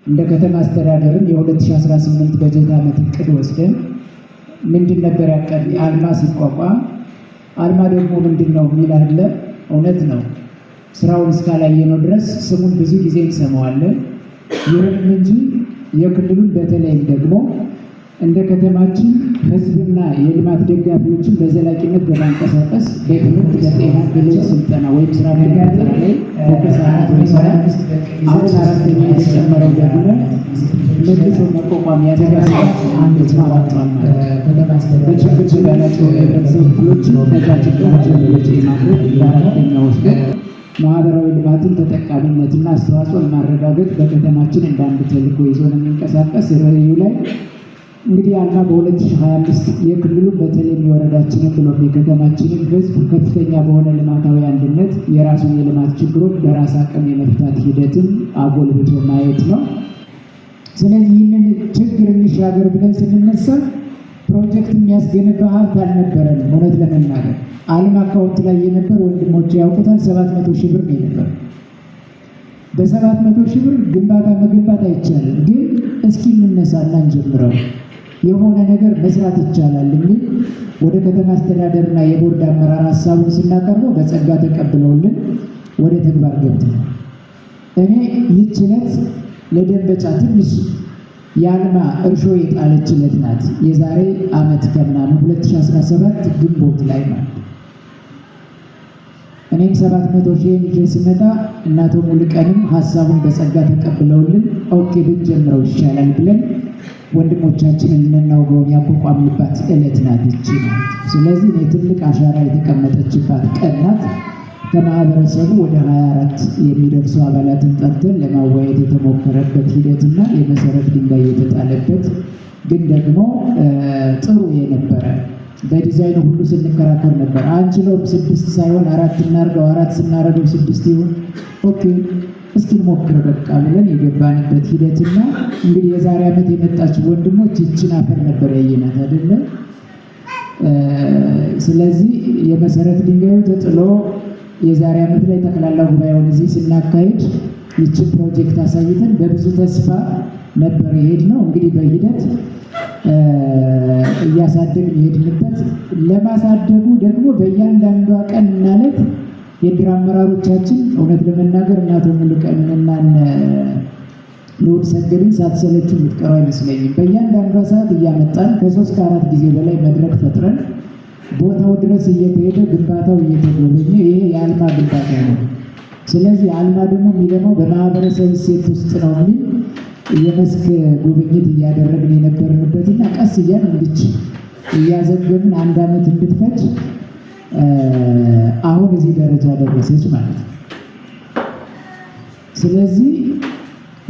እንደ ከተማ አስተዳደርም የ2018 በጀት ዓመት እቅድ ወስደን ምንድን ነበር ያቀድ አልማ ሲቋቋም አልማ ደግሞ ምንድነው የሚል አይደለ? እውነት ነው። ስራውን እስካላየነው ድረስ ስሙን ብዙ ጊዜ እንሰማዋለን። ይሁን እንጂ የክልሉን በተለይም ደግሞ እንደ ከተማችን ህዝብና የልማት ደጋፊዎችን በዘላቂነት በማንቀሳቀስ በትምህርት፣ በጤና፣ በልጅ ስልጠና ወይም ስራ ፈጠራ ላይ ፎከስ ወይሰራ አሁን አራተኛ የተጨመረው ደግሞ መልሶ መቋቋም ያደጋ ስጋት አንድ ተማራጭ በችግር ተጋላጭ የህብረተሰብ ክፍሎችን ነዛ ችግሮች የማድረግ በአራተኛ ወስዶ ማህበራዊ ልማትን ተጠቃሚነትና አስተዋጽኦን ማረጋገጥ በከተማችን እንዳንድ ተልዕኮ ይዞ ነው የሚንቀሳቀስ። ራዕዩ ላይ እንግዲህ አልማ በ2025 የክልሉ በተለይም የወረዳችንን ብሎም የከተማችንን ህዝብ ከፍተኛ በሆነ ልማታዊ አንድነት የራሱን የልማት ችግሮች በራስ አቅም የመፍታት ሂደትን አጎልብቶ ማየት ነው። ስለዚህ ይህንን ችግር እንሻገር ብለን ስንነሳ ፕሮጀክት የሚያስገነባ ሀብት አልነበረንም። እውነት ለመናገር አልማ አካውንት ላይ የነበር ወንድሞች ያውቁታል 700 ሺህ ብር ነው የነበር። በ700 ሺህ ብር ግንባታ መገንባት አይቻልም፣ ግን እስኪ እንነሳና እንጀምረው የሆነ ነገር መስራት ይቻላል የሚል ወደ ከተማ አስተዳደርና የቦርድ አመራር ሀሳቡን ስናቀርበው በጸጋ ተቀብለውልን ወደ ተግባር ገብተናል። እኔ ይህች ዕለት ለደንበጫ ትንሽ የአልማ እርሾ የጣለችለት ናት። የዛሬ ዓመት ከምናምን 2017 ግንቦት ላይ ማለት እኔም 700 ሺህ ይዤ ስመጣ እናቶ ሙሉቀንም ሀሳቡን በጸጋ ተቀብለውልን ኦኬ ብንጀምረው ይሻላል ብለን ወንድሞቻችንን ልናውገውን ያቋቋምንባት ዕለት ናት ይቺ ናት። ስለዚህ እኔ ትልቅ አሻራ የተቀመጠችባት ቀን ናት። ከማህበረሰቡ ወደ 24 የሚደርሱ አባላትን ጠርተን ለማወያየት የተሞከረበት ሂደትና የመሰረት ድንጋይ የተጣለበት ግን ደግሞ ጥሩ የነበረ በዲዛይኑ ሁሉ ስንከራከር ነበር። አንችለውም 6 ሳይሆን 4 እናርገው፣ 4 ስናረገው 6 ይሁን፣ ኦኬ እስኪ ሞክር በቃ ብለን የገባንበት ሂደትና እንግዲህ የዛሬ ዓመት የመጣችው ወንድሞች ይችን አፈር ነበር ያየናት አይደለ? ስለዚህ የመሰረት ድንጋዩ ተጥሎ የዛሬ ዓመት ላይ ጠቅላላ ጉባኤውን እዚህ ስናካሄድ ይችን ፕሮጀክት አሳይተን በብዙ ተስፋ ነበር የሄድነው። እንግዲህ በሂደት እያሳደግን የሄድንበት ለማሳደጉ ደግሞ በእያንዳንዷ ቀን እና ዕለት የድር አመራሮቻችን እውነት ለመናገር እናቶ ሙሉቀንና ልዑል ሰገድን ሳትሰለቹ የምትቀሩ አይመስለኝም። በእያንዳንዷ ሰዓት እያመጣን ከ3 ከ4 ጊዜ በላይ መድረክ ፈጥረን ቦታው ድረስ እየተሄደ ግንባታው እየተጎበኘ ይሄ የአልማ ግንባታ ነው። ስለዚህ አልማ ደግሞ የሚለማው በማህበረሰብ እሴት ውስጥ ነው የሚል የመስክ ጉብኝት እያደረግን የነበርንበትና ቀስ እያን እንድች እያዘገብን 1 ዓመት እንድትፈጅ አሁን እዚህ ደረጃ ደረሰች ማለት ነው። ስለዚህ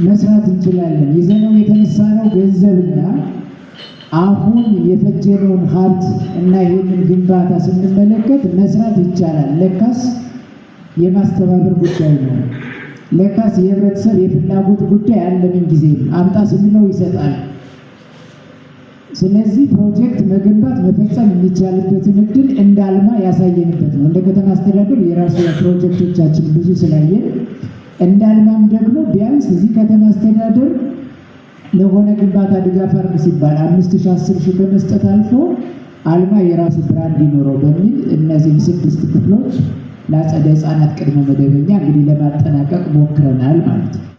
መስራት እንችላለን። ይዘነው የተነሳነው ገንዘብና አሁን የፈጀነውን ሀብት እና ይህንን ግንባታ ስንመለከት መስራት ይቻላል። ለካስ የማስተባበር ጉዳይ ነው። ለካስ የህብረተሰብ የፍላጎት ጉዳይ አለ። ምን ጊዜ አምጣ ስንለው ይሰጣል። ስለዚህ ፕሮጀክት መገንባት መፈጸም የሚቻልበትን እድል እንደ አልማ ያሳየንበት ነው። እንደ ከተማ አስተዳደር የራሱ ፕሮጀክቶቻችን ብዙ ስላየን እንደ አልማም ደግሞ ቢያንስ እዚህ ከተማ አስተዳደር ለሆነ ግንባታ ድጋፍ አድርግ ሲባል 5,000 10,000 ከመስጠት አልፎ አልማ የራሱ ብራንድ ይኖረው በሚል እነዚህ 6 ክፍሎች ለአጸደ ህፃናት ቅድመ መደበኛ እንግዲህ ለማጠናቀቅ ሞክረናል ማለት ነው።